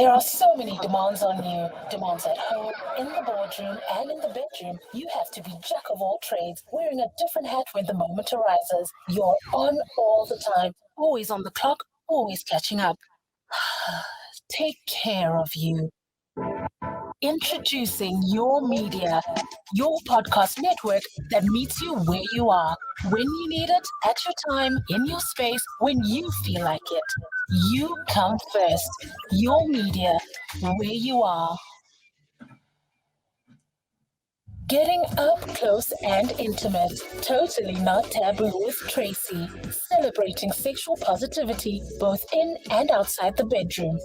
There are so many demands on you. Demands at home, in the boardroom, and in the bedroom. You have to be jack of all trades, wearing a different hat when the moment arises. You're on all the time, always on the clock, always catching up. Take care of you. Introducing Your Media, your podcast network that meets you where you are, when you need it, at your time, in your space, when you feel like it. You come first. Your Media, where you are. Getting up close and intimate, totally not taboo with Tracy, celebrating sexual positivity both in and outside the bedroom.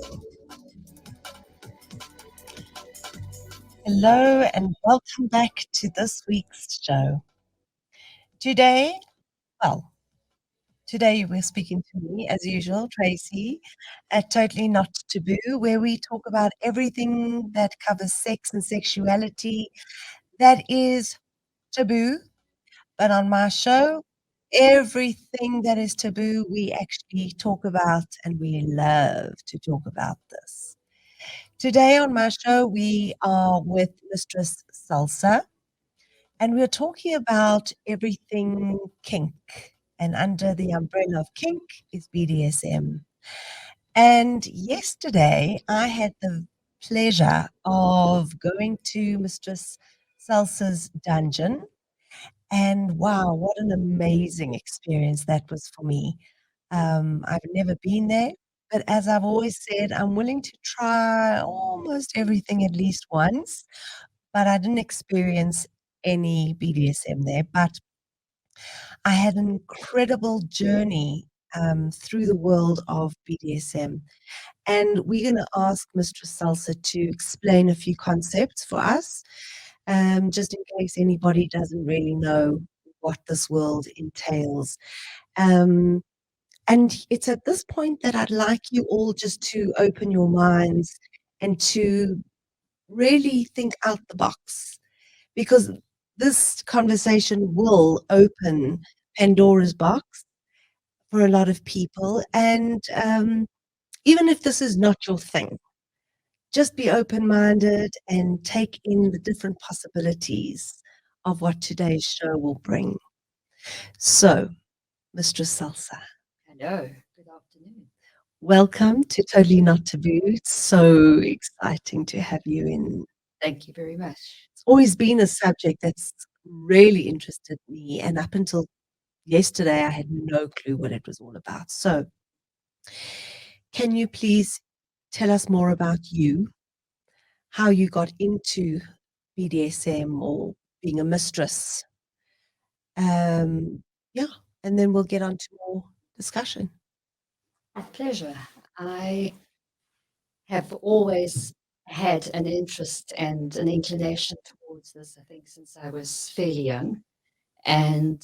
Hello and welcome back to this week's show. Today we're speaking to me, as usual, Tracy, at Totally Not Taboo, where we talk about everything that covers sex and sexuality that is taboo. But on my show, everything that is taboo, we actually talk about, and we love to talk about this. Today on my show, we are with Mistress Salsa, and we're talking about everything kink. And under the umbrella of kink is BDSM. And yesterday, I had the pleasure of going to Mistress Salsa's dungeon. And wow, what an amazing experience that was for me. I've never been there, but as I've always said, I'm willing to try almost everything at least once, but I didn't experience any BDSM there. But I had an incredible journey through the world of BDSM. And we're going to ask Mistress Salsa to explain a few concepts for us, just in case anybody doesn't really know what this world entails. And it's at this point that I'd like you all just to open your minds and to really think out the box, because this conversation will open Pandora's box for a lot of people. And even if this is not your thing, just be open-minded and take in the different possibilities of what today's show will bring. So, Mistress Salsa. Hello, good afternoon. Welcome to Totally Not Taboo. It's so exciting to have you in. Thank you very much. It's always been a subject that's really interested me, and up until yesterday, I had no clue what it was all about. So, can you please tell us more about you, how you got into BDSM or being a mistress? And then we'll get on to more discussion. With pleasure. I have always had an interest and an inclination towards this, I think, since I was fairly young, and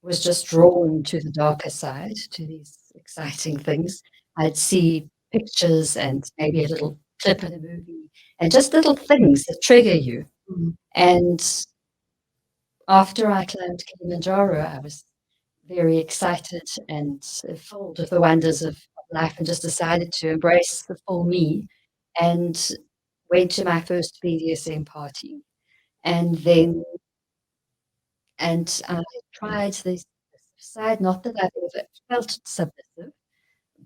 was just drawn to the darker side, to these exciting things. I'd see pictures and maybe a little clip in a movie, and just little things that trigger you. And after I climbed Kilimanjaro, I was very excited and filled with the wonders of life, and just decided to embrace the full me, and went to my first BDSM party. And then, and I tried this side, not that I've ever felt submissive,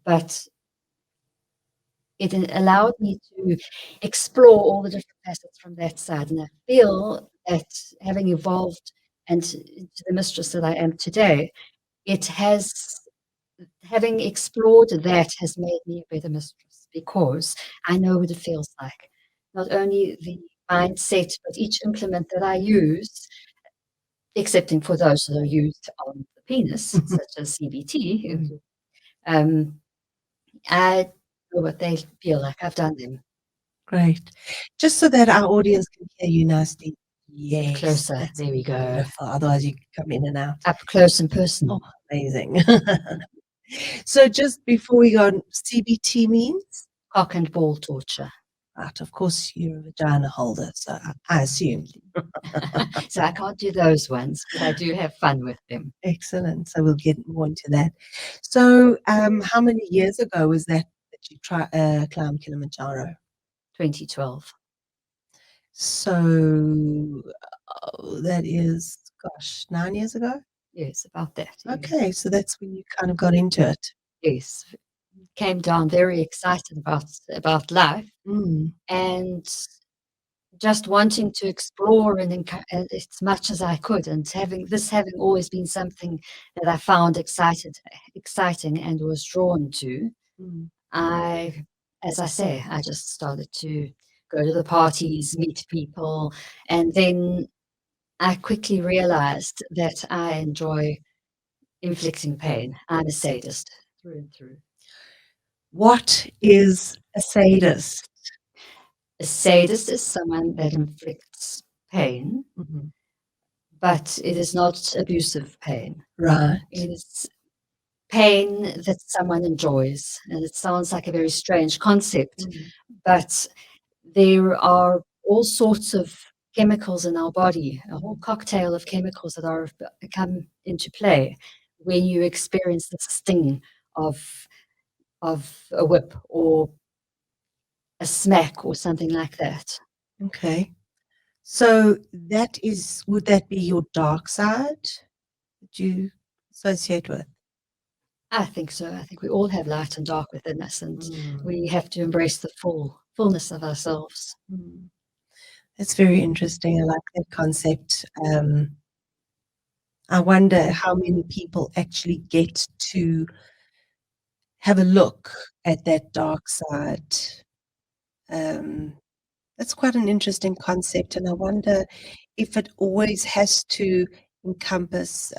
but it allowed me to explore all the different facets from that side. And I feel that having evolved and into the mistress that I am today, it has, having explored that has made me a better mistress, because I know what it feels like. Not only the mindset, but each implement that I use, excepting for those that are used on the penis, such as CBT, I know what they feel like. I've done them. Great. Just so that our audience can hear you nicely. Yes. Closer. There we go. Beautiful. Otherwise, you come in and out. Up close and personal. Oh, amazing. So just before we go on, CBT means? Cock and ball torture. Right. Of course, you're a vagina holder, so I assume. So I can't do those ones, but I do have fun with them. Excellent. So we'll get more into that. So how many years ago was that to climb Kilimanjaro? 2012. So that is, gosh, 9 years ago? Yes, about that. Yes. Okay, so that's when you kind of got into it. Yes. Came down very excited about life Mm. and just wanting to explore and as much as I could, and having always been something that I found exciting and was drawn to. Mm. As I say, I just started to go to the parties, meet people, and then I quickly realized that I enjoy inflicting pain. I'm a sadist through and through. What is a sadist? A sadist is someone that inflicts pain, Mhm. but it is not abusive pain. Right. It is pain that someone enjoys. And it sounds like a very strange concept, but there are all sorts of chemicals in our body, a whole cocktail of chemicals that come into play when you experience the sting of a whip or a smack or something like that. Okay. So would that be your dark side that you associate with? I think so. I think we all have light and dark within us, and we have to embrace the fullness of ourselves. That's very interesting. I like that concept. I wonder how many people actually get to have a look at that dark side. That's quite an interesting concept, and I wonder if it always has to encompass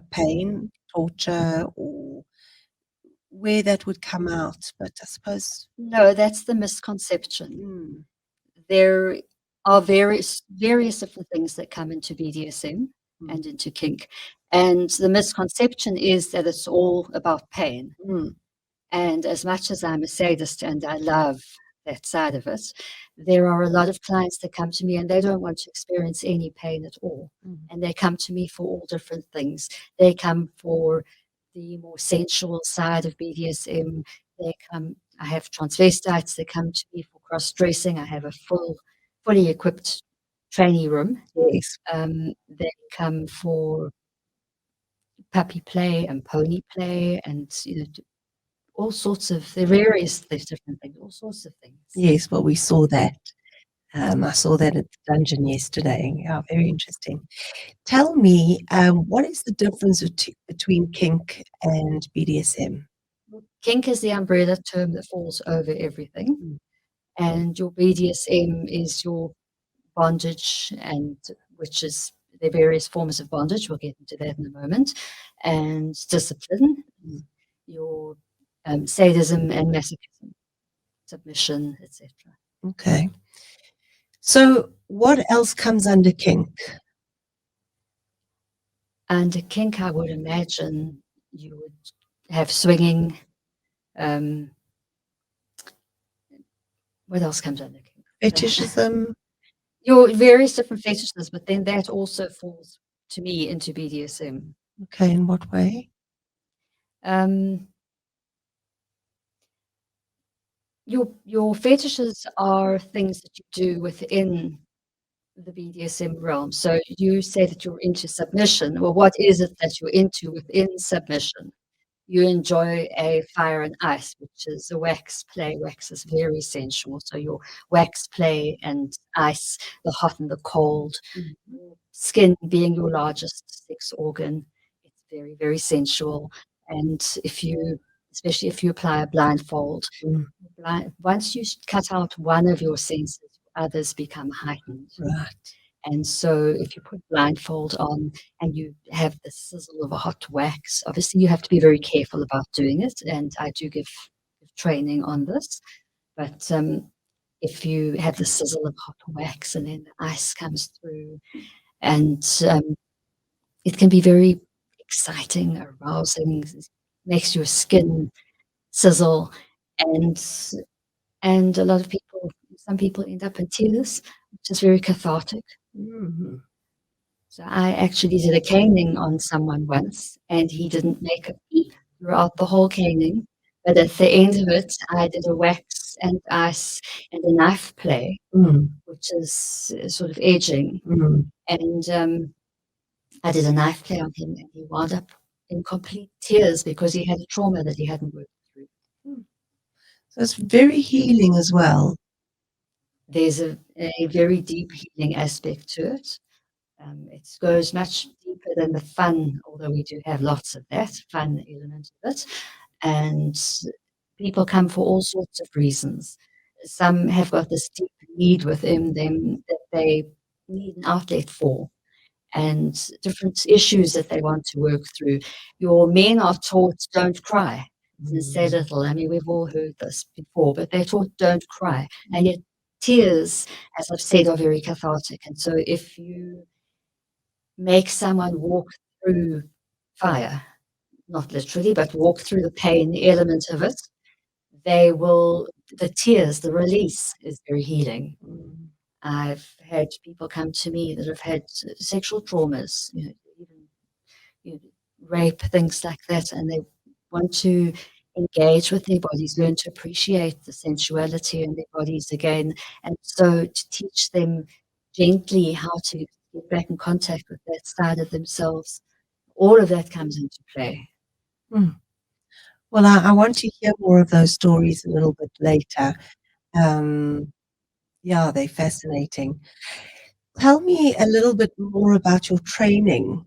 pain, torture, or where that would come out. But I suppose No, that's the misconception. There are various different things that come into BDSM and into kink. And the misconception is that it's all about pain. And as much as I'm a sadist and I love that side of it, there are a lot of clients that come to me and they don't want to experience any pain at all. And they come to me for all different things. They come for the more sensual side of BDSM. I have transvestites that come to me for cross-dressing. I have a fully equipped trainee room. yes. They come for puppy play and pony play and all sorts of there's different things, all sorts of things. Yes, well, we saw that. I saw that at the dungeon yesterday. Yeah, very interesting. Tell me, what is the difference between kink and BDSM? Kink is the umbrella term that falls over everything, and your BDSM is your bondage, and which is the various forms of bondage. We'll get into that in a moment, and discipline, your sadism and masochism, submission, etc. Okay. So what else comes under kink? And kink, I would imagine you would have swinging. What else comes under kink? Fetishism? Your various different fetishes, but then that also falls to me into BDSM. Okay, in what way? Your fetishes are things that you do within the BDSM realm. So you say that you're into submission. Well, what is it that you're into within submission? You enjoy a fire and ice, which is a wax play. Wax is very sensual. So your wax play and ice, the hot and the cold, skin being your largest sex organ, it's very, very sensual. And especially if you apply a blindfold, once you cut out one of your senses, others become heightened. Right. And so if you put blindfold on and you have the sizzle of a hot wax, obviously you have to be very careful about doing it. And I do give training on this. But if you have the sizzle of hot wax and then the ice comes through, and it can be very exciting, arousing, makes your skin sizzle, and some people end up in tears, which is very cathartic. So I actually did a caning on someone once, and he didn't make a peep throughout the whole caning. But at the end of it, I did a wax and ice and a knife play, which is sort of edging. And I did a knife play on him, and he wound up in complete tears because he had a trauma that he hadn't worked through. So it's very healing as well. There's a very deep healing aspect to it. It goes much deeper than the fun, although we do have lots of that fun element of it. And people come for all sorts of reasons. Some have got this deep need within them that they need an outlet for, and different issues that they want to work through. Your men are taught don't cry. Say little. I mean, we've all heard this before, but they're taught don't cry. And yet tears, as I've said, are very cathartic. And so if you make someone walk through fire, not literally, but walk through the pain element of it, the tears, the release is very healing. I've had people come to me that have had sexual traumas, even rape, things like that, and they want to engage with their bodies, learn to appreciate the sensuality in their bodies again. And so to teach them gently how to get back in contact with that side of themselves, all of that comes into play. Well, I want to hear more of those stories a little bit later. Yeah, they're fascinating. Tell me a little bit more about your training.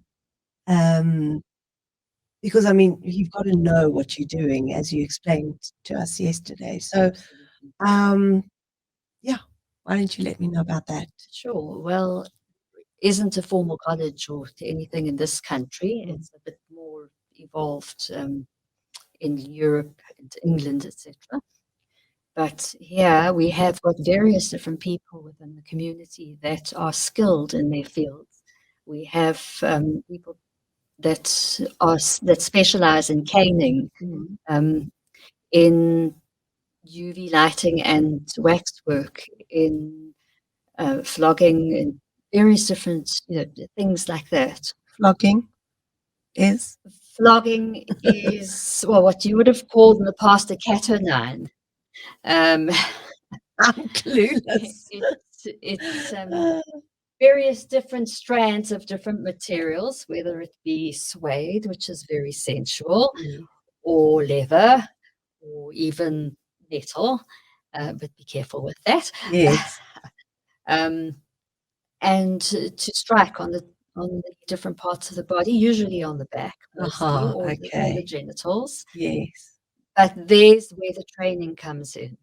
Because, I mean, you've got to know what you're doing, as you explained to us yesterday. So, yeah, why don't you let me know about that? Sure. Well, isn't a formal college or anything in this country. It's a bit more evolved in Europe and England, etc. But here we have got various different people within the community that are skilled in their fields. We have people that specialize in caning, in UV lighting and waxwork, in flogging, and various different things like that. Flogging is? Flogging is, well, what you would have called in the past a cat o' nine. I'm clueless. It's various different strands of different materials, whether it be suede, which is very sensual, or leather, or even metal, but be careful with that. Yes. And to strike on the different parts of the body, usually on the back, mostly, or the genitals. Yes. But there's where the training comes in.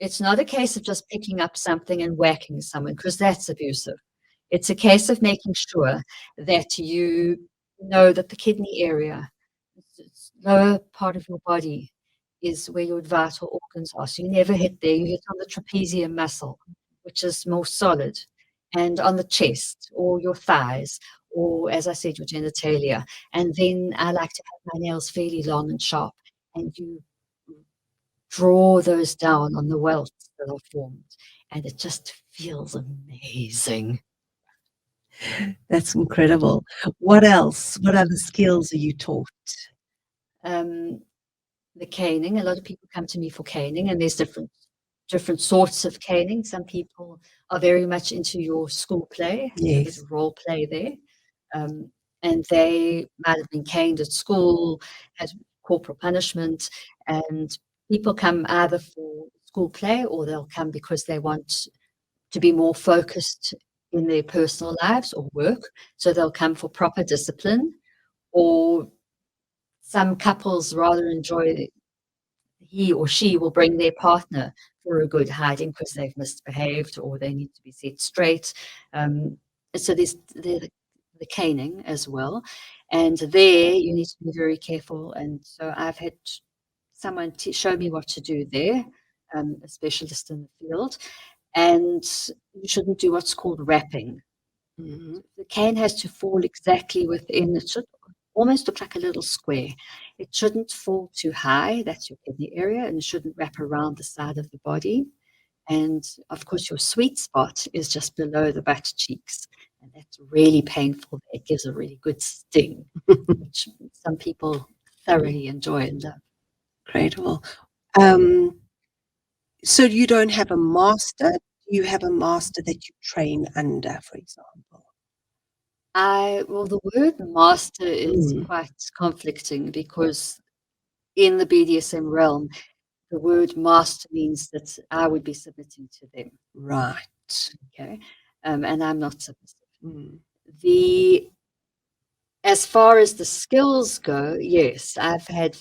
It's not a case of just picking up something and whacking someone, because that's abusive. It's a case of making sure that you know that the kidney area, lower part of your body, is where your vital organs are. So you never hit there. You hit on the trapezium muscle, which is more solid, and on the chest or your thighs, or, as I said, your genitalia. And then I like to have my nails fairly long and sharp, and you draw those down on the welts that are formed, and it just feels amazing. That's incredible. What else? What other skills are you taught? The caning. A lot of people come to me for caning, and there's different sorts of caning. Some people are very much into your school play, a bit of role play there, and they might have been caned at school, had corporal punishment, and people come either for school play, or they'll come because they want to be more focused in their personal lives or work. So they'll come for proper discipline, or some couples rather enjoy, he or she will bring their partner for a good hiding because they've misbehaved or they need to be set straight. So there's the caning as well. And there you need to be very careful. And so I've had someone show me what to do there, a specialist in the field. And you shouldn't do what's called wrapping. The cane has to fall exactly within. It should almost look like a little square. It shouldn't fall too high. That's your kidney area, and it shouldn't wrap around the side of the body. And of course, your sweet spot is just below the butt cheeks, and that's really painful. It gives a really good sting, which some people thoroughly enjoy and love. Incredible. So you don't have a master? You have a master that you train under, for example? Well, the word master is Mm, quite conflicting because in the BDSM realm, the word master means that I would be submitting to them. right. Okay. And I'm not submissive. Mm, As far as the skills go, yes, I've had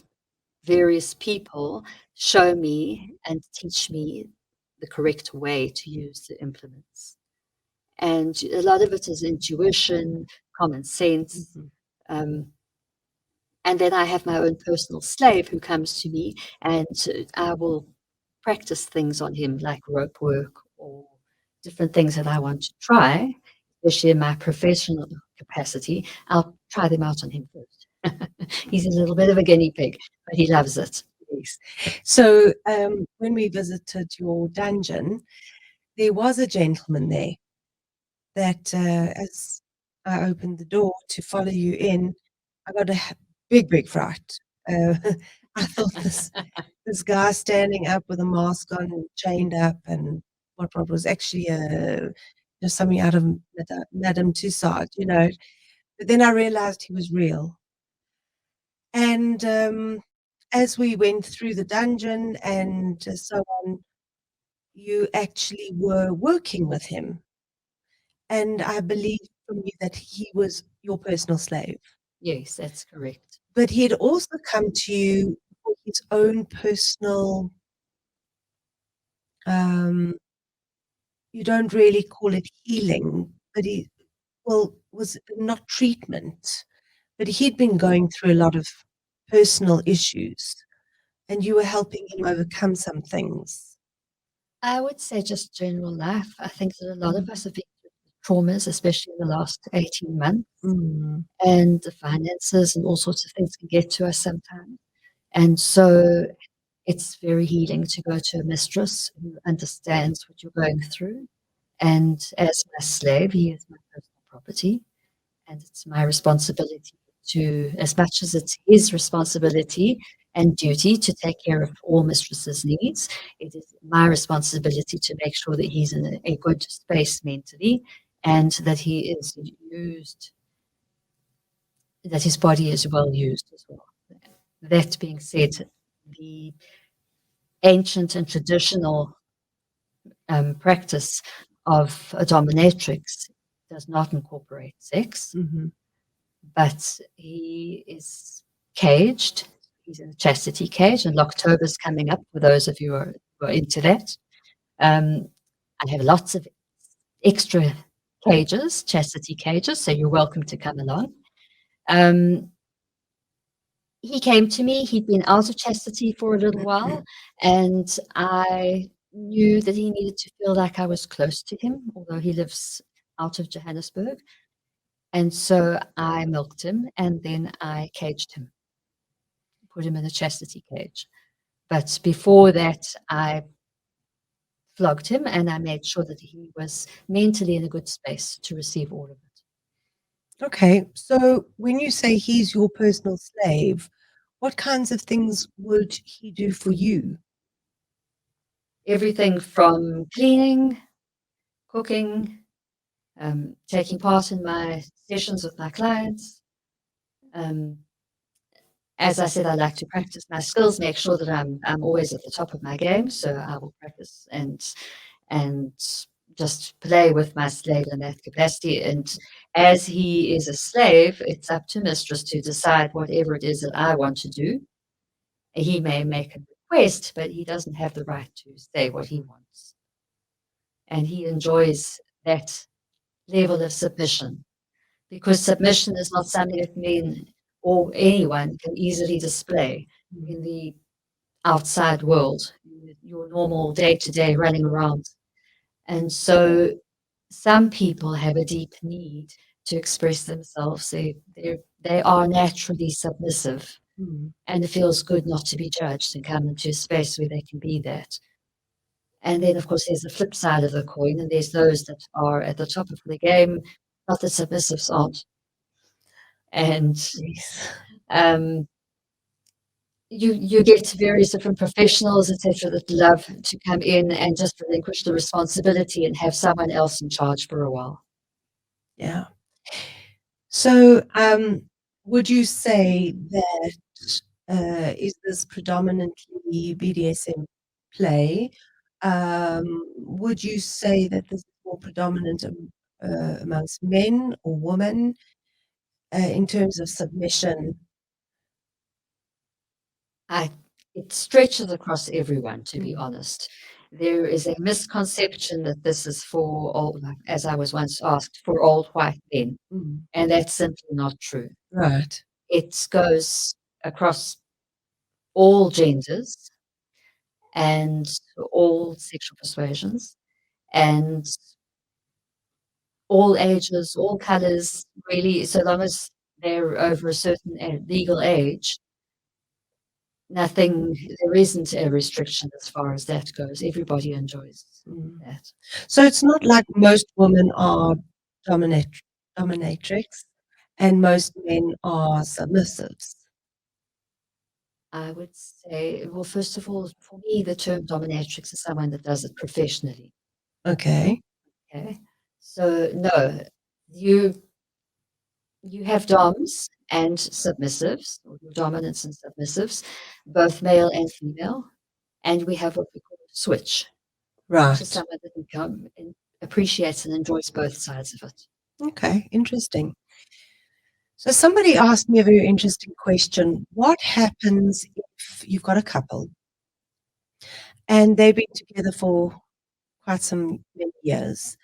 various people show me and teach me the correct way to use the implements. And a lot of it is intuition, common sense. mhm. Um, and then I have my own personal slave who comes to me, and I will practice things on him like rope work or different things that I want to try, especially in my professional capacity. I'll try them out on him first. He's a little bit of a guinea pig, but he loves it. Yes. So when we visited your dungeon, there was a gentleman there that as I opened the door to follow you in, I got a big fright. Uh, I thought this guy standing up with a mask on, chained up, and what was actually just something out of Madame Tussauds. But then I realized he was real. And as we went through the dungeon and so on, you actually were working with him. And I believe from you that he was your personal slave. Yes, that's correct. But he had also come to you for his own personal, um, you don't really call it healing, but was not treatment, but he'd been going through a lot of personal issues and you were helping him overcome some things. I would say just general life. I think that a lot of Mm. us have been through traumas, especially in the last 18 months, Mm. and the finances and all sorts of things can get to us sometimes. And so it's very healing to go to a mistress who understands what you're going through. And as my slave, he is my personal property. And it's my responsibility to, as much as it's his responsibility and duty to take care of all mistress's needs, it is my responsibility to make sure that he's in a good space mentally and that he is used, that his body is well used as well. That being said, the ancient and traditional practice of a dominatrix does not incorporate sex, Mm-hmm. but he is caged. He's in a chastity cage, and October's coming up for those of you who are into that. I have lots of extra cages, chastity cages, so you're welcome to come along. He came to me. He'd been out of chastity for a little while, and I knew that he needed to feel like I was close to him, although he lives out of Johannesburg. And so I milked him and then I caged him, put him in a chastity cage. But before that, I flogged him and I made sure that he was mentally in a good space to receive all of it. Okay, so when you say he's your personal slave, what kinds of things would he do for you? Everything from cleaning, cooking, taking part in my sessions with my clients. Um, as I said, I like to practice my skills, make sure that I'm always at the top of my game. So I will practice and just play with my slave in that capacity. And as he is a slave, it's up to mistress to decide whatever it is that I want to do. He may make a request, but he doesn't have the right to say what he wants. And he enjoys that level of submission because submission is not something that men or anyone can easily display in the outside world, your normal day to day running around. And so some people have a deep need to express themselves. They are naturally submissive, Mm. and it feels good not to be judged and come into a space where they can be that. And then, of course, there's the flip side of the coin, and there's those that are at the top of the game, not that submissives aren't. And Yes. um, you get various different professionals, etc., that love to come in and just relinquish the responsibility and have someone else in charge for a while. Yeah. So, would you say that is this predominantly BDSM play? Would you say that this is more predominant amongst men or women in terms of submission? It stretches across everyone, to be honest. There is a misconception that this is for old, like, as I was once asked, for old white men, Mm. and that's simply not true. Right. It goes across all genders and all sexual persuasions and all ages, all colors, really, so long as they're over a certain legal age, there isn't a restriction as far as that goes. Everybody enjoys that. So it's not like most women are dominatrix and most men are submissives. I would say, well, first of all, for me, the term dominatrix is someone that does it professionally. Okay. Okay. So no, you have DOMs and submissives, or your dominants and submissives, both male and female, and we have what we call a switch, which is Right. someone that can come and appreciates and enjoys both sides of it. Okay. Interesting. So somebody asked me a very interesting question. What happens if you've got a couple and they've been together for quite some many years,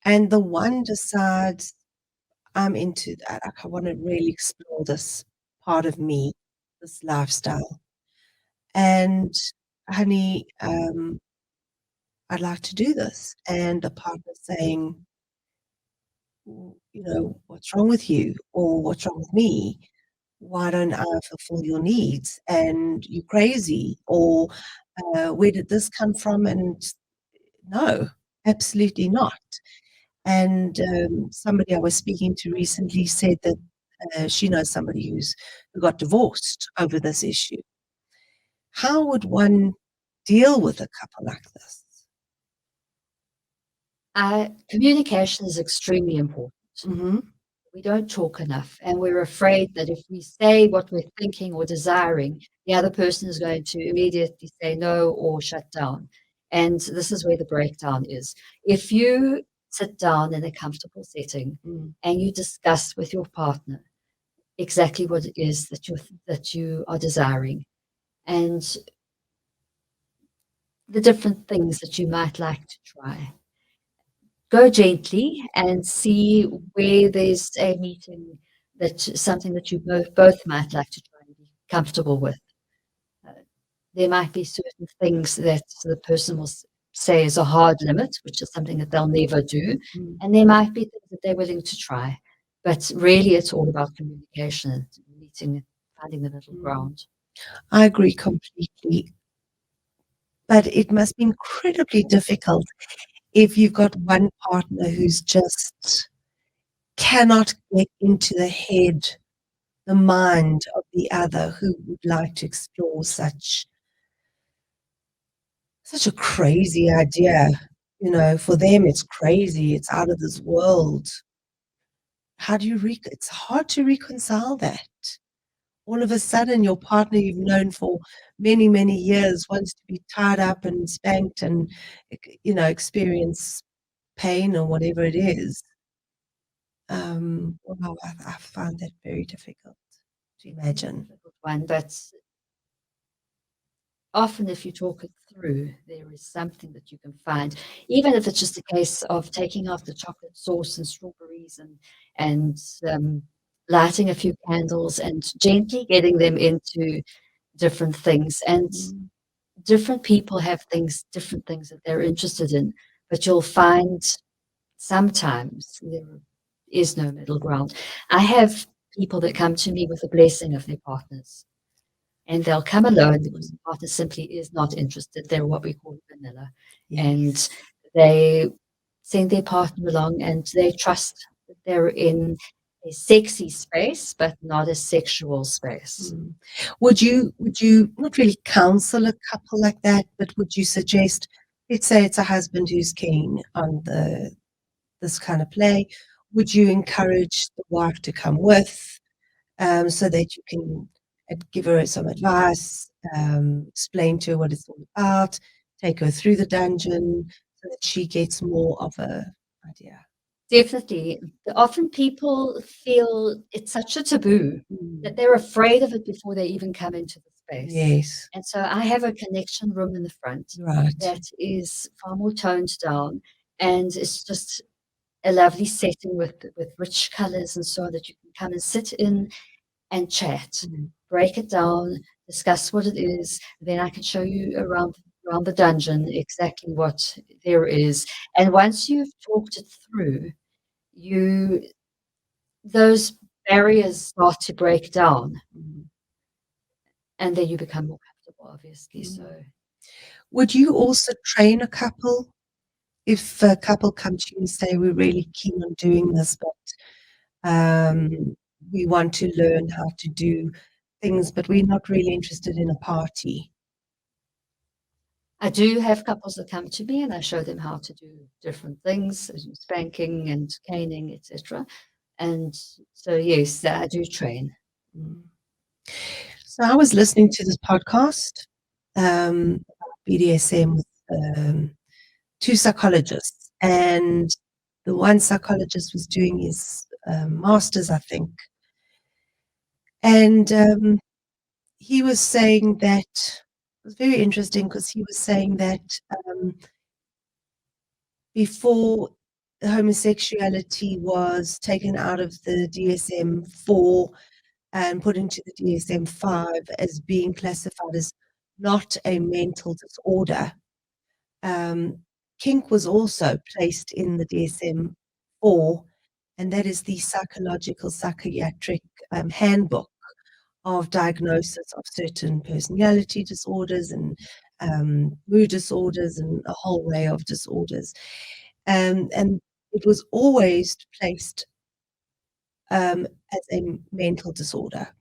and the one decides, I'm into that. I want to really explore this part of me, this lifestyle. And honey, I'd like to do this. And the partner saying, what's wrong with you? Or what's wrong with me? Why don't I fulfill your needs? And you're crazy. Or where did this come from? And no, absolutely not. And somebody I was speaking to recently said that she knows somebody who got divorced over this issue. How would one deal with a couple like this? Communication is extremely important. Mm-hmm. We don't talk enough, and we're afraid that if we say what we're thinking or desiring, the other person is going to immediately say no or shut down. And this is where the breakdown is. If you sit down in a comfortable setting and you discuss with your partner exactly what it is that you are desiring and the different things that you might like to try, go gently and see where there's a meeting, something that you both might like to try and be comfortable with. There might be certain things that the person will say is a hard limit, which is something that they'll never do. And there might be things that they're willing to try. But really, it's all about communication and meeting, finding the middle ground. I agree completely. But it must be incredibly difficult if you've got one partner who's just cannot get into the mind of the other, who would like to explore such a crazy idea. For them, it's crazy. It's out of this world. How do you it's hard to reconcile that. All of a sudden, your partner you've known for many, many years wants to be tied up and spanked and, experience pain or whatever it is. Wow, I find that very difficult to imagine. One, but often if you talk it through, there is something that you can find, even if it's just a case of taking off the chocolate sauce and strawberries and lighting a few candles and gently getting them into different things. And different people have different things that they're interested in, but you'll find sometimes there is no middle ground. I have people that come to me with a blessing of their partners. And they'll come alone because the partner simply is not interested. They're what we call vanilla. Yes. And they send their partner along and they trust that they're in a sexy space, but not a sexual space. Mm. Would you not really counsel a couple like that, but would you suggest, let's say it's a husband who's keen on this kind of play, would you encourage the wife to come with, so that you can give her some advice, explain to her what it's all about, take her through the dungeon so that she gets more of a idea? Definitely. Often people feel it's such a taboo that Mm. they're afraid of it before they even come into the space. Yes, And so I have a connection room in the front right. that is far more toned down, and it's just a lovely setting with rich colors and so on that you can come and sit in and chat, Mm. break it down, discuss what it is. Then I can show you around the dungeon exactly what there is. And once you've talked it through, you those barriers start to break down, Mm. and then you become more comfortable, obviously. Mm. So Would you also train a couple? If a couple come to you and say, we're really keen on doing this, but we want to learn how to do things, but we're not really interested in a party. I do have couples that come to me and I show them how to do different things, as in spanking and caning, etc. And so, yes, I do train. Mm. So I was listening to this podcast, BDSM, with two psychologists, and the one psychologist was doing his master's, I think, and he was saying that it was very interesting because he was saying that um, before homosexuality was taken out of the DSM-4 and put into the DSM-5 as being classified as not a mental disorder, um, kink was also placed in the DSM-4, and that is the psychological psychiatric handbook of diagnosis of certain personality disorders and mood disorders and a whole array of disorders. And it was always placed as a mental disorder.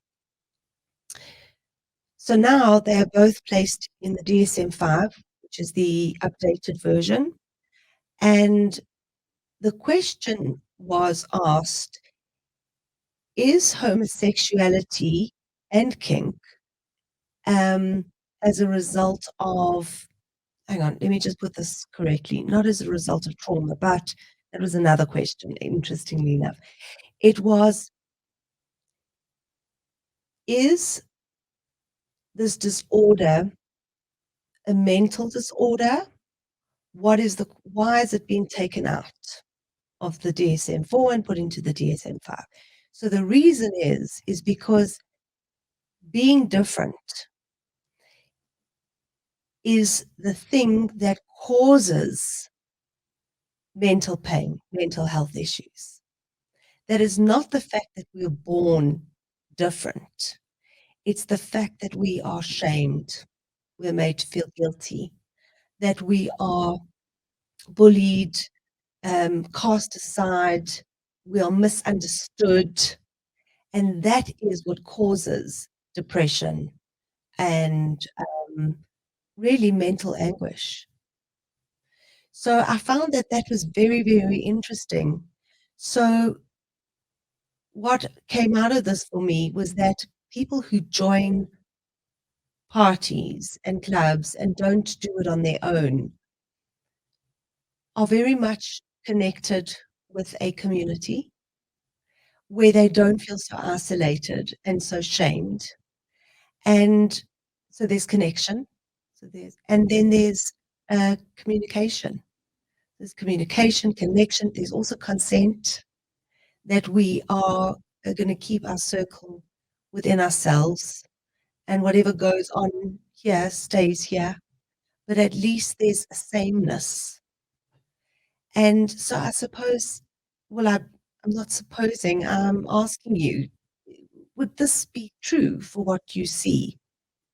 So now they are both placed in the DSM-5, which is the updated version. And the question was asked, is homosexuality and kink as a result of, hang on, let me just put this correctly, not as a result of trauma, but that was another question, interestingly enough. It was, is this disorder a mental disorder? Why is it being taken out of the DSM-4 and put into the DSM-5? So the reason is because being different is the thing that causes mental pain, mental health issues. That is not the fact that we're born different. It's the fact that we are shamed, we're made to feel guilty, that we are bullied, cast aside, we are misunderstood, and that is what causes depression and really mental anguish. So I found that that was very, very interesting. So what came out of this for me was that people who join parties and clubs and don't do it on their own are very much connected with a community where they don't feel so isolated and so shamed. And so there's connection. And then there's communication. There's communication, connection. There's also consent, that we are going to keep our circle within ourselves, and whatever goes on here stays here. But at least there's a sameness. And so I suppose, well, I'm not supposing, I'm asking you, would this be true for what you see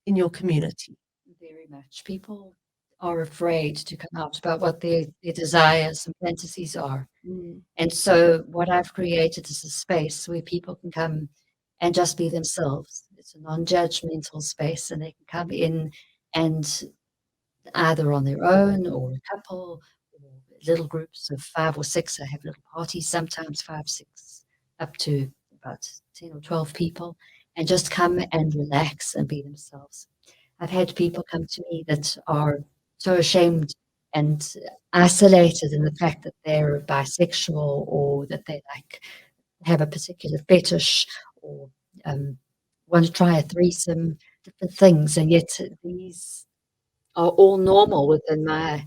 in your community? very much. People are afraid to come out about what their desires and fantasies are. And so what I've created is a space where people can come and just be themselves. It's a non-judgmental space, and they can come in and either on their own or a couple or little groups of 5 or 6. I have little parties, sometimes 5, 6, up to about 10 or 12 people, and just come and relax and be themselves. I've had people come to me that are so ashamed and isolated in the fact that they're bisexual, or that they have a particular fetish, or want to try a threesome, different things, and yet these are all normal within my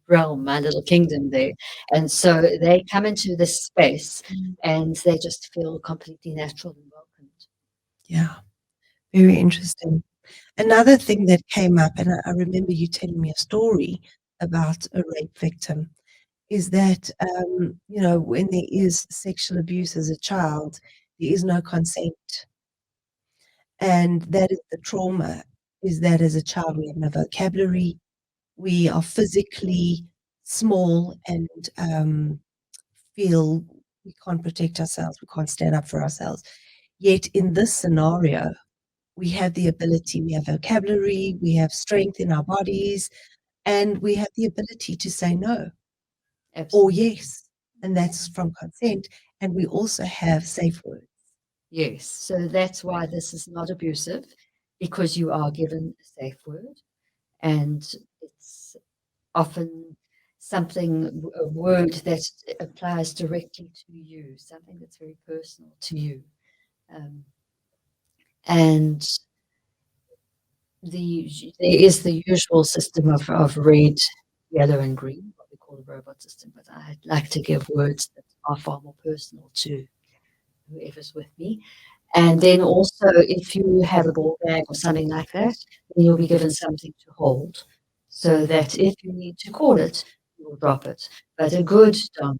realm, my little kingdom there. And so they come into this space and they just feel completely natural and welcomed. Yeah, very interesting. Another thing that came up, and I remember you telling me a story about a rape victim, is that, when there is sexual abuse as a child, there is no consent. And that is the trauma, is that as a child, we have no vocabulary, we are physically small and feel we can't protect ourselves, we can't stand up for ourselves. Yet in this scenario, we have the ability, we have vocabulary, we have strength in our bodies, and we have the ability to say no or yes. And that's from consent. And we also have safe words. Yes. So that's why this is not abusive, because you are given a safe word, and it's often a word that applies directly to you, something that's very personal to you. And there is the usual system of red, yellow, and green, what we call the robot system, but I like to give words that are far more personal to whoever's with me. And then also, if you have a ball bag or something like that, then you'll be given something to hold, so that if you need to call it, you will drop it. But a good dom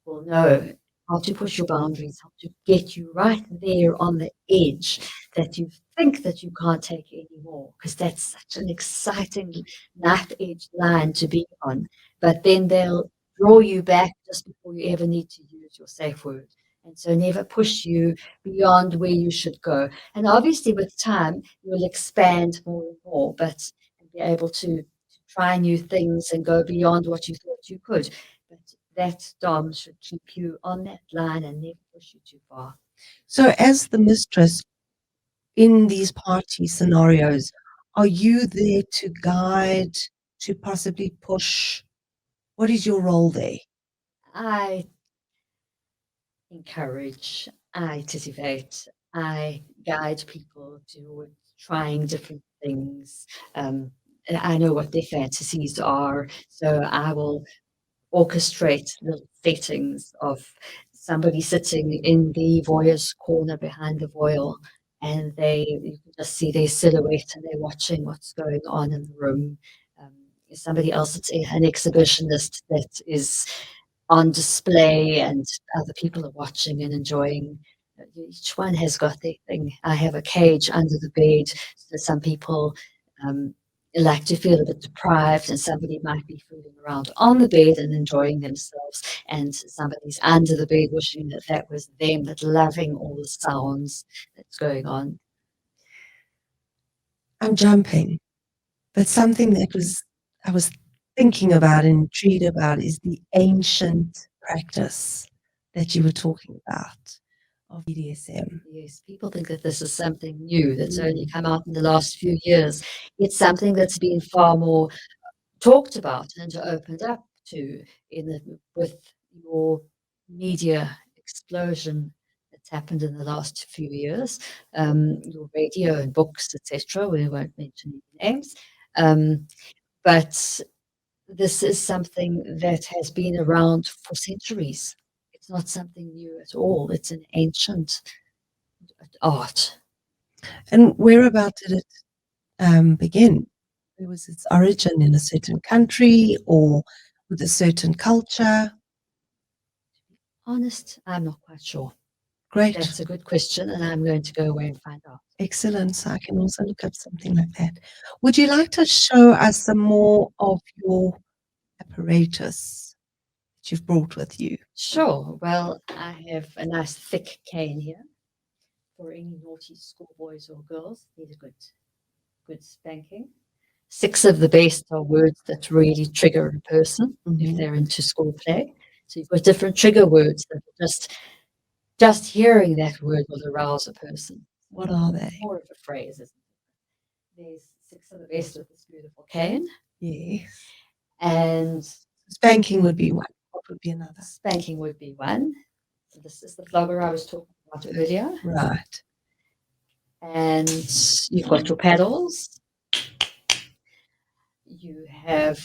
will know how to push your boundaries, how to get you right there on the edge that you think that you can't take anymore, because that's such an exciting knife edge line to be on. But then they'll draw you back just before you ever need to use your safe word. And so never push you beyond where you should go. And obviously with time, you'll expand more and more, but be able to try new things and go beyond what you thought you could. But that dom should keep you on that line and never push you too far. So, as the mistress in these party scenarios, are you there to guide, to possibly push? What is your role there? I encourage, I titivate, I guide people towards trying different things. And I know what their fantasies are, so I will orchestrate the settings of somebody sitting in the voyeur's corner behind the voyeur, and you can just see their silhouette and they're watching what's going on in the room. Um, Somebody else that's an exhibitionist that is on display, and other people are watching and enjoying. Each one has got their thing. I have a cage under the bed, so some people um, like to feel a bit deprived, and somebody might be fooling around on the bed and enjoying themselves, and somebody's under the bed wishing that that was them, but loving all the sounds that's going on. I'm jumping, but something that I was thinking about and intrigued about is the ancient practice that you were talking about of BDSM. Yes, people think that this is something new that's only come out in the last few years. It's something that's been far more talked about and opened up to with your media explosion that's happened in the last few years, your radio and books, etc. We won't mention any names, but this is something that has been around for centuries. It's not something new at all. It's an ancient art. And whereabout did it begin? Where was its origin, in a certain country or with a certain culture? Honest, I'm not quite sure. Great. That's a good question, and I'm going to go away and find out. Excellent. So I can also look up something like that. Would you like to show us some more of your apparatus that you've brought with you? Sure. Well, I have a nice thick cane here for any naughty schoolboys or girls. Need a good spanking. 6 of the best are words that really trigger a person if they're into school play. So you've got different trigger words that just hearing that word will arouse a person. What are they? More of a phrase, isn't it? There's 6 of the best with this beautiful cane. Yes. And Spanking would be one. What would be another? spanking would be one. So this is the flogger I was talking about earlier. Right. And you've got your paddles. You have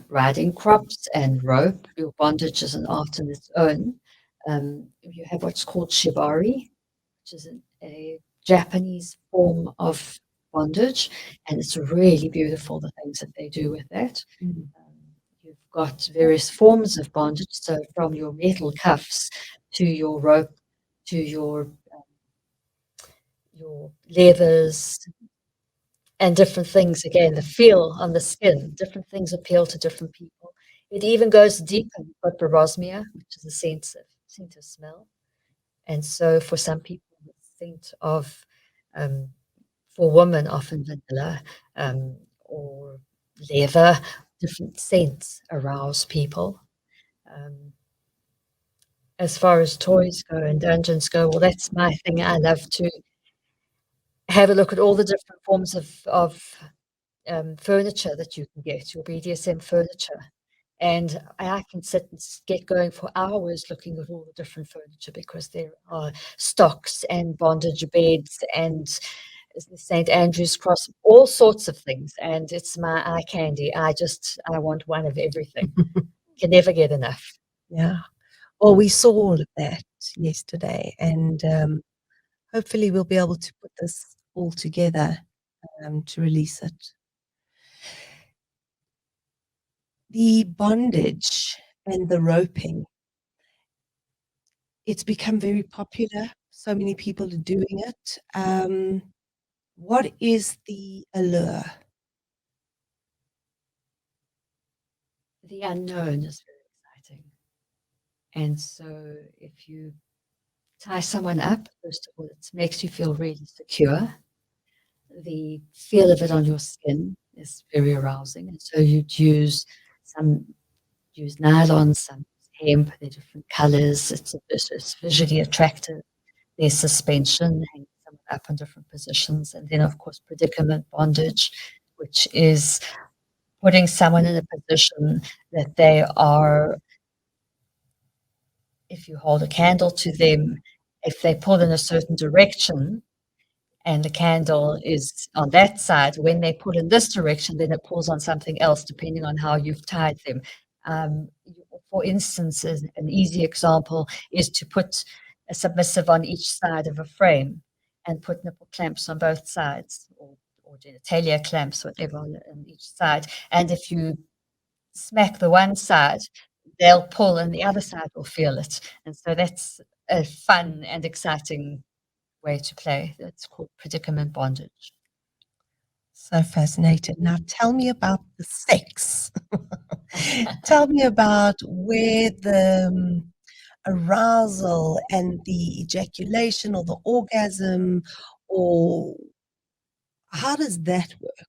riding crops and rope. Your bondage is an art in its own. You have what's called shibari, which is a Japanese form of bondage, and it's really beautiful, the things that they do with that. You've got various forms of bondage, so from your metal cuffs to your rope to your leathers and different things. Again, the feel on the skin, different things appeal to different people. It even goes deeper. You've got parosmia, which is a sense of smell. And so for some people, the scent of, for women, often vanilla or leather, different scents arouse people. As far as toys go and dungeons go, well, that's my thing. I love to have a look at all the different forms of furniture that you can get, your BDSM furniture. And I can sit and get going for hours looking at all the different furniture, because there are stocks and bondage beds and the St. Andrew's cross, all sorts of things. And it's my eye candy. I want one of everything. Can never get enough. Yeah. Well, we saw all of that yesterday, and hopefully we'll be able to put this all together to release it. The bondage and the roping, it's become very popular. So many people are doing it. What is the allure? The unknown is very exciting. And so if you tie someone up, first of all, it makes you feel really secure. The feel of it on your skin is very arousing. And so you'd use nylon, some hemp, they're different colors. It's visually attractive. There's suspension, hanging someone up in different positions. And then, of course, predicament bondage, which is putting someone in a position that they are, if you hold a candle to them, if they pull in a certain direction and the candle is on that side, when they pull in this direction, then it pulls on something else, depending on how you've tied them. For instance, an easy example is to put a submissive on each side of a frame and put nipple clamps on both sides, or genitalia clamps, whatever, on each side. And if you smack the one side, they'll pull and the other side will feel it. And so that's a fun and exciting way to play. That's called predicament bondage. So fascinated. Now tell me about the sex. Tell me about where the arousal and the ejaculation or the orgasm, or how does that work?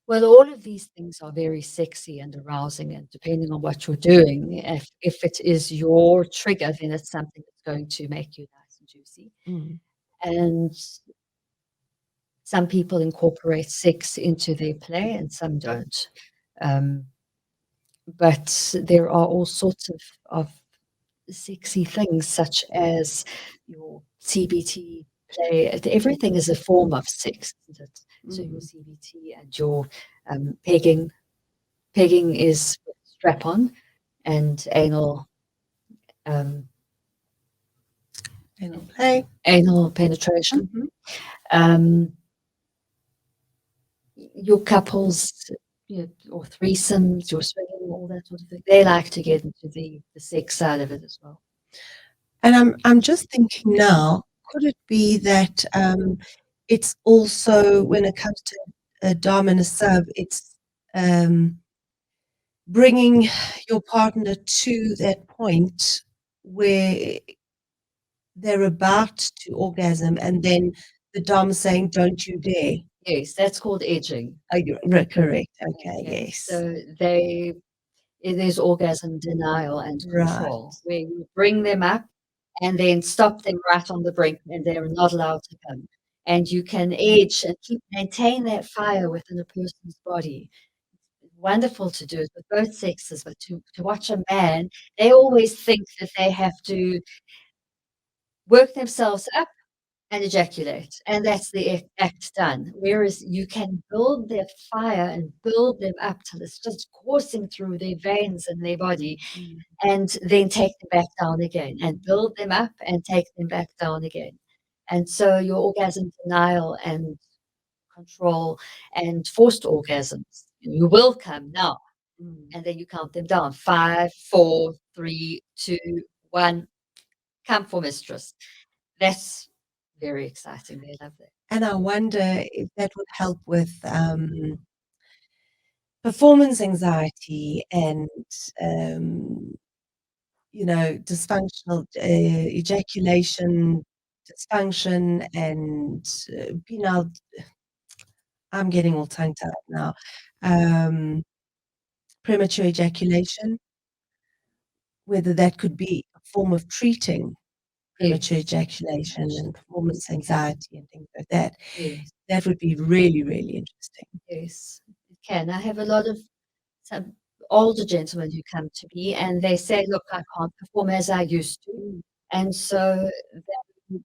Well, all of these things are very sexy and arousing, and depending on what you're doing, if it is your trigger, then it's something that's going to make you nice and juicy. And some people incorporate sex into their play and some don't. But there are all sorts of sexy things, such as your CBT play. Everything is a form of sex, isn't it? So your CBT and your pegging. Pegging is strap-on and anal play, anal penetration. Your couples, or threesomes, your swinging, all that sort of thing. They like to get into the sex side of it as well. And I'm just thinking now, could it be that it's also, when it comes to a dom and a sub, it's bringing your partner to that point where they're about to orgasm and then the dom saying, "Don't you dare." Yes, that's called edging. Oh, you're correct. Okay, yes. So it is orgasm denial and Right. control, where you bring them up and then stop them right on the brink, and they're not allowed to come. And you can edge and maintain that fire within a person's body. Wonderful to do it with both sexes, but to watch a man, they always think that they have to work themselves up and ejaculate, and that's the act done. Whereas you can build their fire and build them up till it's just coursing through their veins and their body, and then take them back down again, and build them up and take them back down again. And so your orgasm denial and control and forced orgasms, you will come now, and then you count them down: 5, 4, 3, 2, 1. Come for mistress. That's very exciting. They love that. And I wonder if that would help with performance anxiety and, um, dysfunctional ejaculation dysfunction and penile. I'm getting all tongue-tied now. Um, Premature ejaculation, whether that could be a form of treating premature Yes. ejaculation and performance anxiety and things like that. Yes. That would be really, really interesting. Yes. It can. I have a lot of some older gentlemen who come to me and they say, "Look, I can't perform as I used to." And so then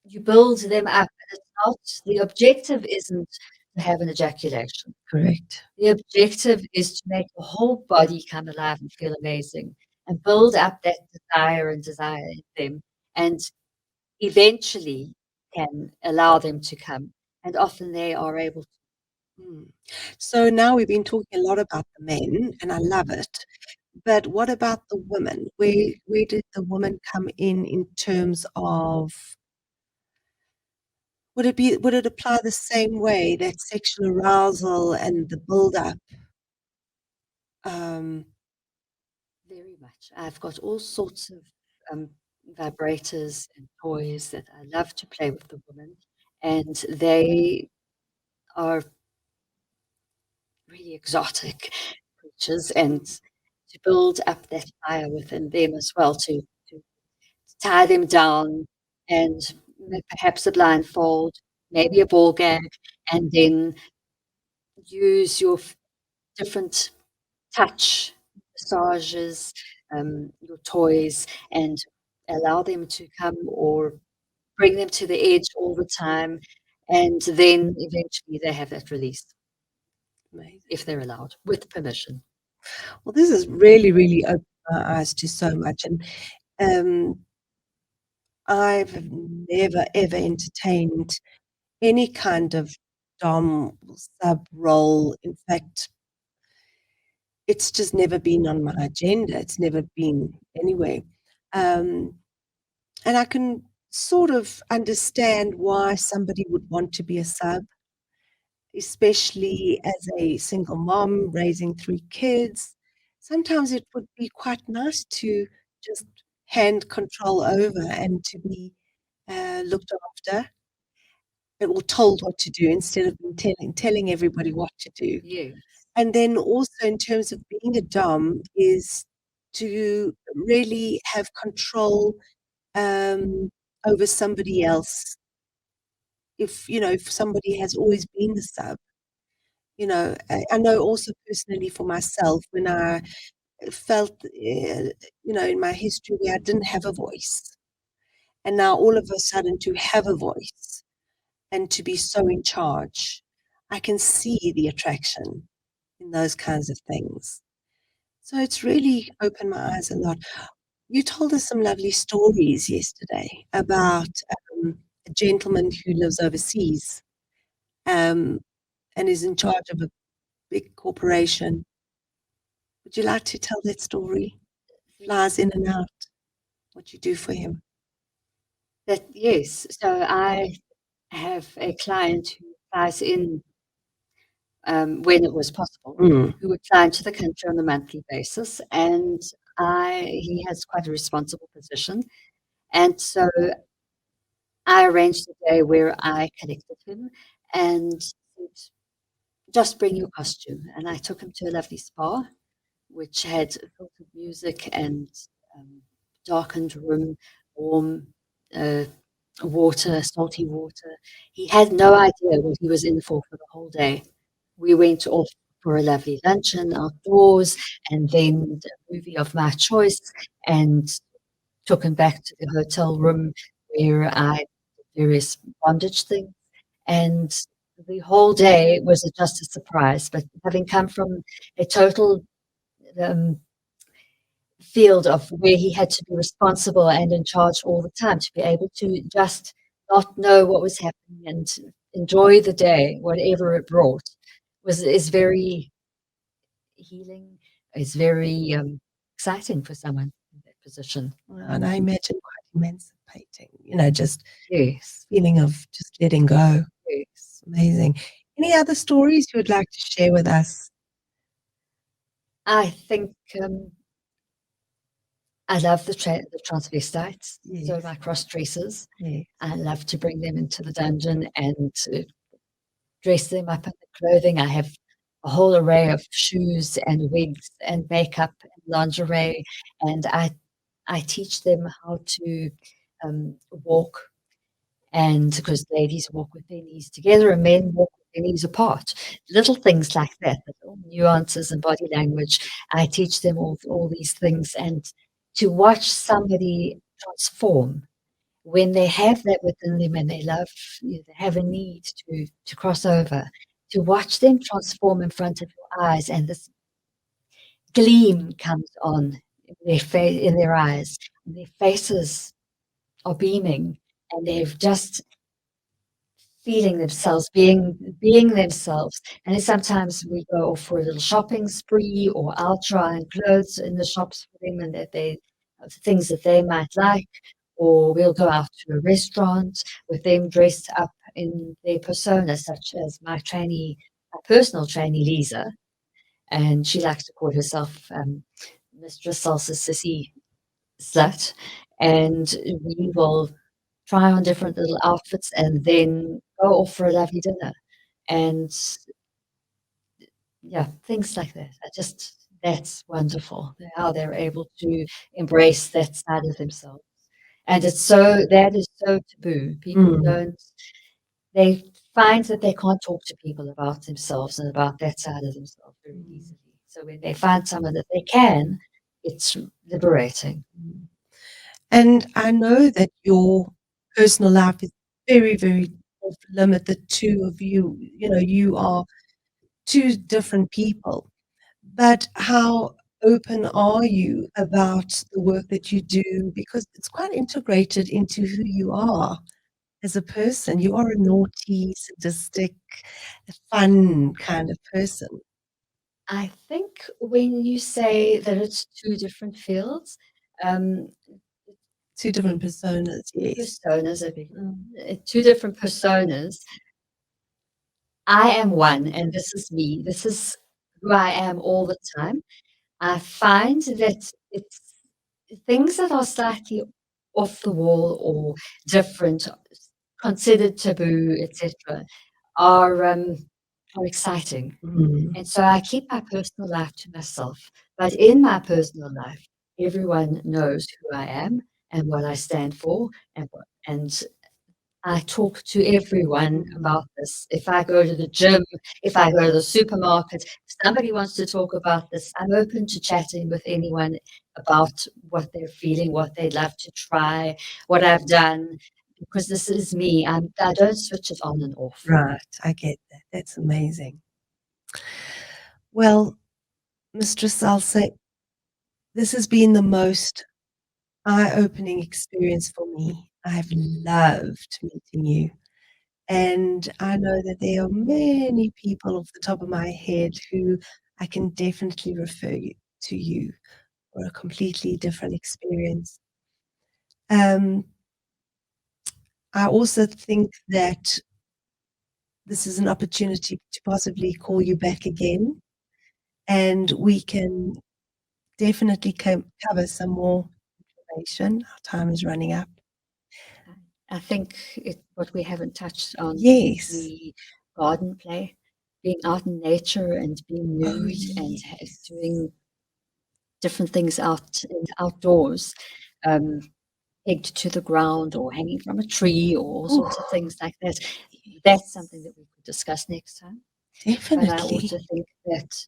you build them up. And it's not, the objective isn't to have an ejaculation. Correct. The objective is to make the whole body come alive and feel amazing and build up that desire in them, and eventually can allow them to come. And often they are able to. So now we've been talking a lot about the men, and I love it. But what about the women? Where did the women come in terms of would it apply the same way, that sexual arousal and the build-up? Very much. I've got all sorts of vibrators and toys that I love to play with the women, and they are really exotic creatures, and to build up that fire within them as well, to tie them down and perhaps a blindfold, maybe a ball gag, and then use your different touch massages, your toys, and allow them to come or bring them to the edge all the time. And then eventually they have that release. Amazing. If they're allowed, with permission. Well, this has really, really opened my eyes to so much. And I've never, ever entertained any kind of dom sub role. In fact, it's just never been on my agenda. It's never been anywhere. And I can sort of understand why somebody would want to be a sub, especially as a single mom raising 3 kids. Sometimes it would be quite nice to just hand control over and to be looked after or told what to do instead of telling everybody what to do. Yes. And then also in terms of being a dom is to really have control over somebody else. If somebody has always been the sub, I know also personally for myself when I felt, in my history where I didn't have a voice. And now all of a sudden to have a voice and to be so in charge, I can see the attraction in those kinds of things. So it's really opened my eyes a lot. You told us some lovely stories yesterday about a gentleman who lives overseas and is in charge of a big corporation. Would you like to tell that story? Flies in and out, what you do for him. Yes. So I have a client who flies in when it was possible, Mm. who would fly into the country on a monthly basis. And he has quite a responsible position. And so I arranged a day where I connected him and said, just bring your costume. And I took him to a lovely spa, which had filtered music and um, darkened room, warm uh, water, salty water. He had no idea what he was in for the whole day. We went off for a lovely luncheon outdoors and then a movie of my choice and took him back to the hotel room where I did various bondage things. And the whole day was just a surprise. But having come from a total um, field of where he had to be responsible and in charge all the time, to be able to just not know what was happening and enjoy the day, whatever it brought, is very healing. It's very exciting for someone in that position. And I imagine quite emancipating, just Yes, feeling of just letting go. yes. Amazing. Any other stories you would like to share with us? I think I love the transvestites, so Yes. my cross dressers. Yes. I love to bring them into the dungeon and dress them up in the clothing. I have a whole array of shoes and wigs and makeup and lingerie, and I teach them how to walk, and because ladies walk with their knees together and men walk with their knees apart. Little things like that, little nuances and body language. I teach them all these things, and to watch somebody transform when they have that within them and they love, they have a need to cross over, to watch them transform in front of your eyes, and this gleam comes on in their eyes, and their faces are beaming, and they've just feeling themselves, being themselves. And then sometimes we go off for a little shopping spree, or I'll try and clothes in the shops for them and that they things that they might like, or we'll go out to a restaurant with them dressed up in their persona, such as my personal trainee Lisa, and she likes to call herself Mistress Salsa Sissy Slut, and we will try on different little outfits and then go off for a lovely dinner. And yeah, things like that. That's wonderful how they're able to embrace that side of themselves. And that is so taboo. People don't, they find that they can't talk to people about themselves and about that side of themselves very easily. So when they find someone that they can, it's liberating. And I know that your personal life is very, very off limit, the two of you. You are two different people. But how open are you about the work that you do? Because it's quite integrated into who you are as a person. You are a naughty, sadistic, fun kind of person. I think when you say that it's two different fields, um, Two different personas, yes. personas, two different personas. I am one, and this is me. This is who I am all the time. I find that it's things that are slightly off the wall or different, considered taboo, etc., are exciting. Mm. And so I keep my personal life to myself. But in my personal life, everyone knows who I am and what I stand for, and I talk to everyone about this. If I go to the gym, if I go to the supermarket, if somebody wants to talk about this, I'm open to chatting with anyone about what they're feeling, what they'd love to try, what I've done, because this is me. I don't switch it on and off. Right, I get that. That's amazing. Well, Mistress Salsa, this has been the most eye-opening experience for me. I've loved meeting you. And I know that there are many people off the top of my head who I can definitely refer to you for a completely different experience. I also think that this is an opportunity to possibly call you back again, and we can definitely cover some more information. Our time is running up. I think what we haven't touched on is Yes. the garden play, being out in nature and being nude and yes. doing different things outdoors, pegged to the ground or hanging from a tree or all sorts of things like that. That's something that we could discuss next time. But I Definitely. also think that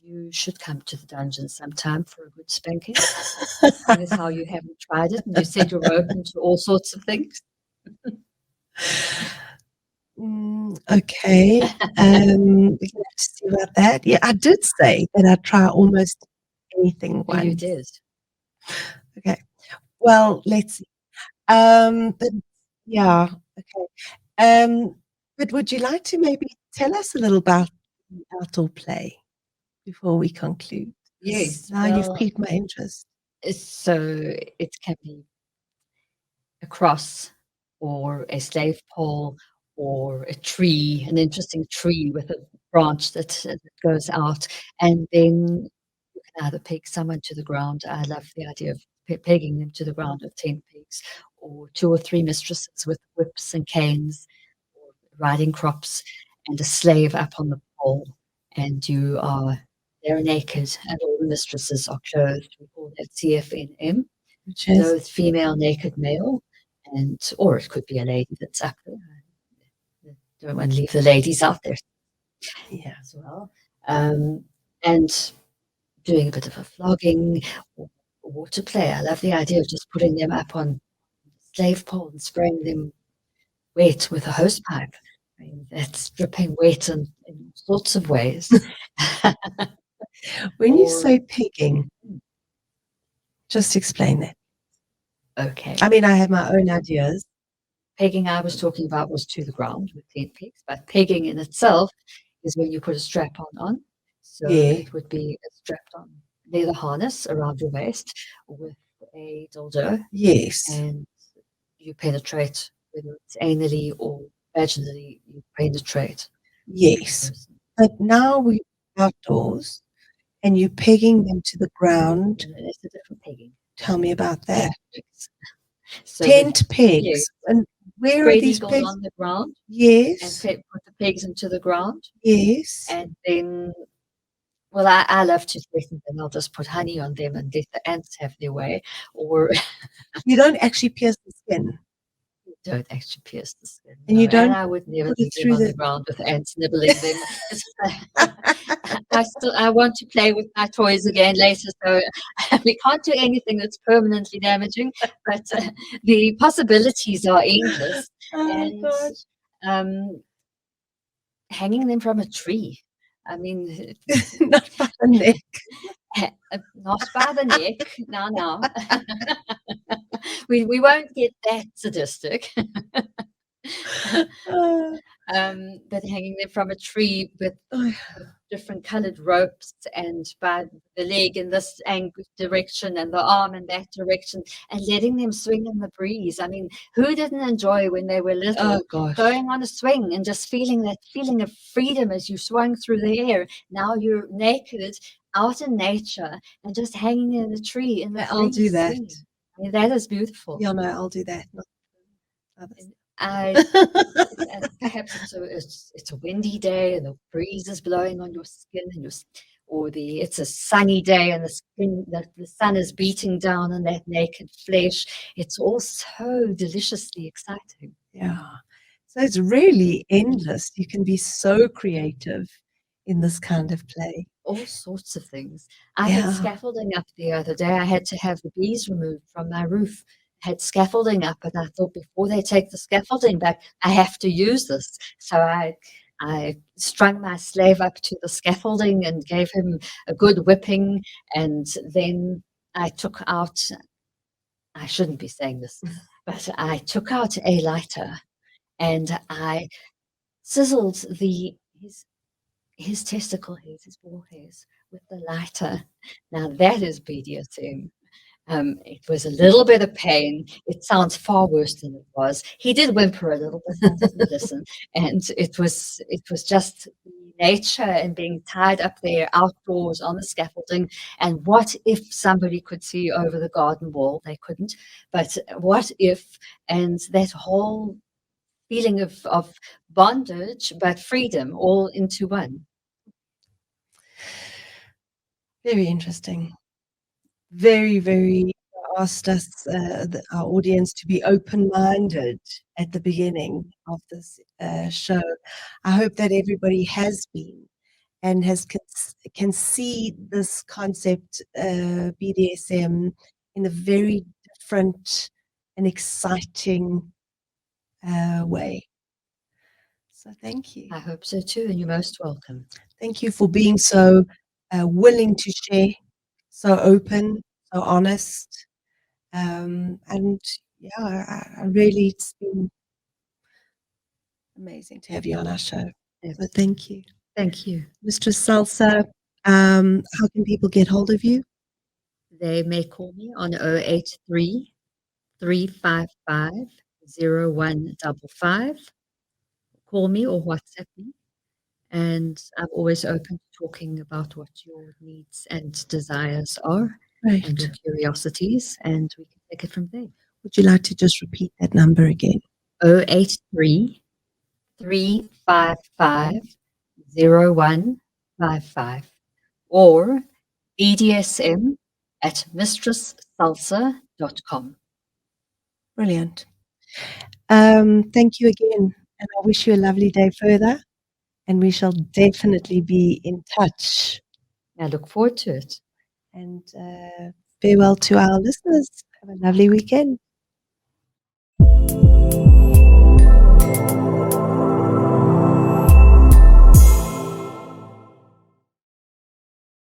you should come to the dungeon sometime for a good spanking. Seeing as how you haven't tried it and you said you're open to all sorts of things. Okay. We can have to see about that. Yeah, I did say that I'd try almost anything once. You did. Okay. Well, let's see. But yeah, okay. But would you like to maybe tell us a little about outdoor play before we conclude? Yes. Now you've piqued my interest. So it can be a cross or a slave pole or a tree, an interesting tree with a branch that goes out, and then you can either peg someone to the ground. I love the idea of pegging them to the ground with 10 pegs, or 2 or 3 mistresses with whips and canes, or riding crops, and a slave up on the pole, and they're naked, and all the mistresses are clothed. We call that CFNM, Which is clothed female, naked male, or it could be a lady that's up there. Don't want to leave the ladies out there as well. And doing a bit of a flogging or water play. I love the idea of just putting them up on slave pole and spraying them wet with a hose pipe. I mean, that's dripping wet in all sorts of ways. When you say pegging, just explain that. Okay. I mean, I have my own ideas. Pegging I was talking about was to the ground with 10 pegs, but pegging in itself is when you put a strap on. So it would be a strapped on leather harness around your waist with a dildo. Yes. And you penetrate, whether it's anally or vaginally, you penetrate. Yes. But now we're outdoors and you're pegging them to the ground. And it's a different pegging. Tell me about that. So Tent pegs. Yes. And where are these pegs? On the ground. Yes. And put the pegs into the ground. Yes. And then, well, I love to threaten them. I'll just put honey on them and let the ants have their way. Or you don't actually pierce the skin. You don't actually pierce the skin. And you don't. And I would never leave them on the ground with ants nibbling them. I want to play with my toys again later, so we can't do anything that's permanently damaging. But the possibilities are endless. And hanging them from a tree. I mean, not by the neck. Not by the neck. No. we won't get that sadistic. But hanging them from a tree with different colored ropes, and by the leg in this direction and the arm in that direction, and letting them swing in the breeze. I mean, who didn't enjoy when they were little going on a swing and just feeling that feeling of freedom as you swung through the air? Now you're naked out in nature and just hanging in a tree in the breeze. I'll do that. I mean, that is beautiful. Yeah, no, I'll do that. Perhaps it's a windy day and the breeze is blowing on your skin, and it's a sunny day and the sun is beating down on that naked flesh. It's all so deliciously exciting. Yeah. So it's really endless. You can be so creative in this kind of play. All sorts of things. I had scaffolding up the other day. I had to have the bees removed from my roof. Had scaffolding up, and I thought, before they take the scaffolding back, I have to use this. So I strung my slave up to the scaffolding and gave him a good whipping, and then I took out, I shouldn't be saying this, but I took out a lighter and I sizzled his testicle hairs, his ball hairs with the lighter. Now that is BDSM. It was a little bit of pain. It sounds far worse than it was. He did whimper a little bit. I didn't listen, and it was just nature and being tied up there outdoors on the scaffolding. And what if somebody could see over the garden wall? They couldn't, but what if? And that whole feeling of bondage, but freedom, all into one. Very interesting. Very, very asked us, our audience, to be open-minded at the beginning of this show. I hope that everybody has been and can see this concept, BDSM, in a very different and exciting way. So thank you. I hope so too, and you're most welcome. Thank you for being so willing to share, so open, so honest. And yeah, I really, it's been amazing to have you on our show. So thank you. Thank you. Mistress Salsa, how can people get hold of you? They may call me on 083 355 0155. Call me or WhatsApp me. And I'm always open to talking about what your needs and desires are and Right. your curiosities, and we can take it from there. Would you like to just repeat that number again? 083 355 0155 or BDSM at mistresssalsa.com. Brilliant. Thank you again, and I wish you a lovely day further, and we shall definitely be in touch. I look forward to it. And farewell to our listeners. Have a lovely weekend.